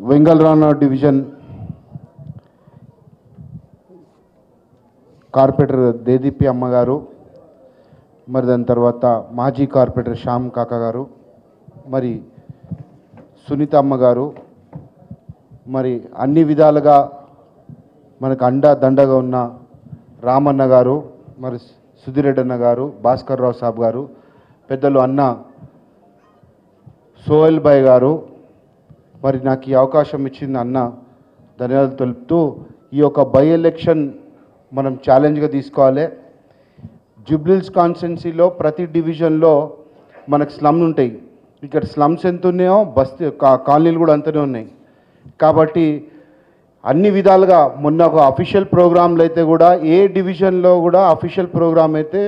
Vengala Rao division corporator దేదీపి అమ్మ గారు, మరి దాని తర్వాత మాజీ కార్పొరేటర్ శ్యామ్ కాకా గారు, మరి సునీత అమ్మ గారు, మరి అన్ని విధాలుగా మనకు దండగా ఉన్న రామన్న గారు, మరి సుధీరెడ్డి అన్న గారు, భాస్కర్ రావు సాబ్ గారు, పెద్దలు అన్న సోహెల్ భాయ్ గారు, మరి నాకు ఈ అవకాశం ఇచ్చింది అన్న ధన్యవాదాలు తెలుపుతూ, ఈ యొక్క బై ఎలక్షన్ మనం ఛాలెంజ్గా తీసుకోవాలి. జూబ్లీహిల్స్ కాన్స్టిట్యున్సీలో ప్రతి డివిజన్లో మనకు స్లమ్స్ ఉంటాయి. ఇక్కడ స్లమ్స్ ఎంత ఉన్నాయో బస్తీ కాలనీలు కూడా అంతనే ఉన్నాయి. కాబట్టి అన్ని విధాలుగా మొన్న ఒక అఫీషియల్ ప్రోగ్రాంలు అయితే కూడా ఏ డివిజన్లో కూడా అఫీషియల్ ప్రోగ్రామ్ అయితే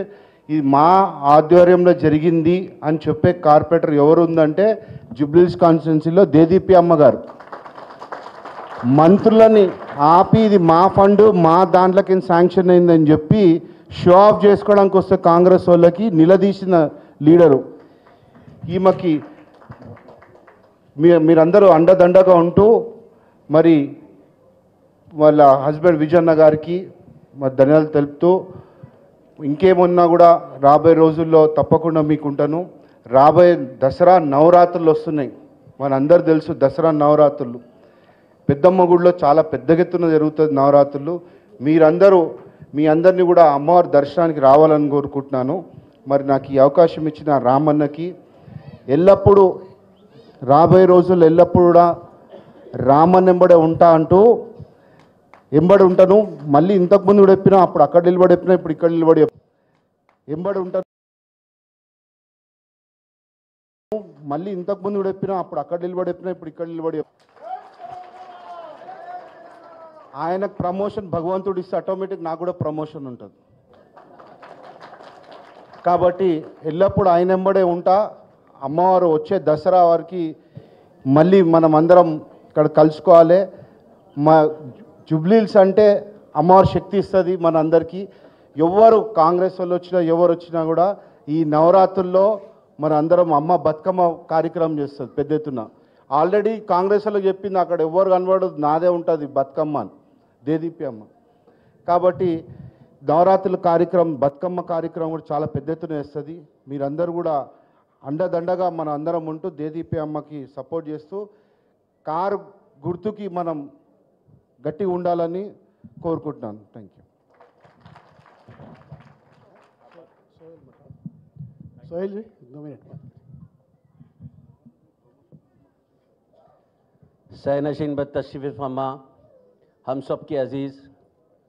ఇది మా ఆధ్వర్యంలో జరిగింది అని చెప్పే కార్పొరేటర్ ఎవరు ఉందంటే జూబ్లీహిల్స్ కాన్స్టిట్యున్సీలో దేదీపి అమ్మ గారు. మంత్రులని ఆపి ఇది మా ఫండ్ మా దాంట్లోకి శాంక్షన్ అయిందని చెప్పి షో ఆఫ్ చేసుకోవడానికి వస్తే కాంగ్రెస్ వాళ్ళకి నిలదీసిన లీడరు. ఈమెకి మీరందరూ అండదండగా ఉంటూ మరి వాళ్ళ హస్బెండ్ విజయన్న గారికి మరి ధన్యవాదాలు తెలుపుతూ, ఇంకేమన్నా కూడా రాబోయే రోజుల్లో తప్పకుండా మీకు ఉంటాను. రాబోయే దసరా నవరాత్రులు వస్తున్నాయి. మనందరూ తెలుసు దసరా నవరాత్రులు పెద్దమ్మ గుడిలో చాలా పెద్ద ఎత్తున జరుగుతుంది నవరాత్రులు. మీరందరూ మీ అందరినీ కూడా అమ్మవారి దర్శనానికి రావాలని కోరుకుంటున్నాను. మరి నాకు ఈ అవకాశం ఇచ్చిన రామన్నకి ఎల్లప్పుడూ రాబోయే రోజుల్లో ఎల్లప్పుడూ కూడా రామన్న ఎంబడే ఉంటా అంటూ ఎంబడి ఉంటాను. మళ్ళీ ఇంతకుముందు కూడా చెప్పినా, అప్పుడు అక్కడ నిలబడి చెప్పినా, ఇప్పుడు ఇక్కడ నిలబడి ఎంబడి ఉంటాను. మళ్ళీ ఇంతకుముందు కూడా చెప్పినా, అప్పుడు అక్కడ నిలబడి చెప్పినా, ఇప్పుడు ఇక్కడ నిలబడి ఆయనకు ప్రమోషన్ భగవంతుడు ఇస్తే ఆటోమేటిక్ నాకు కూడా ప్రమోషన్ ఉంటుంది. కాబట్టి ఎల్లప్పుడూ ఆయన వెంబడే ఉంటా. అమ్మవారు వచ్చే దసరా వారికి మళ్ళీ మనం అందరం ఇక్కడ కలుసుకోవాలి. మా జూబ్లీహిల్స్ అంటే అమ్మవారి శక్తి ఇస్తుంది మన అందరికీ. ఎవరు కాంగ్రెస్ వాళ్ళు వచ్చినా ఎవరు వచ్చినా కూడా ఈ నవరాత్రుల్లో మన అందరం అమ్మ బతుకమ్మ కార్యక్రమం చేస్తుంది పెద్ద ఎత్తున. ఆల్రెడీ కాంగ్రెస్ వాళ్ళకి చెప్పింది, అక్కడ ఎవరు కనబడదు, నాదే ఉంటుంది బతుకమ్మ అని దేదీపి అమ్మ. కాబట్టి నవరాత్రుల కార్యక్రమం బతుకమ్మ కార్యక్రమం కూడా చాలా పెద్ద ఎత్తున వేస్తుంది. మీరందరూ కూడా అండదండగా మన అందరం ఉంటూ దేదీపి అమ్మకి సపోర్ట్ చేస్తూ కారు గుర్తుకి మనం గట్టిగా ఉండాలని కోరుకుంటున్నాను. Thank you. सोहेल जी 2 मिनट। सैनशीन बद तशरीफ़ फरमा हम सब के अज़ीज़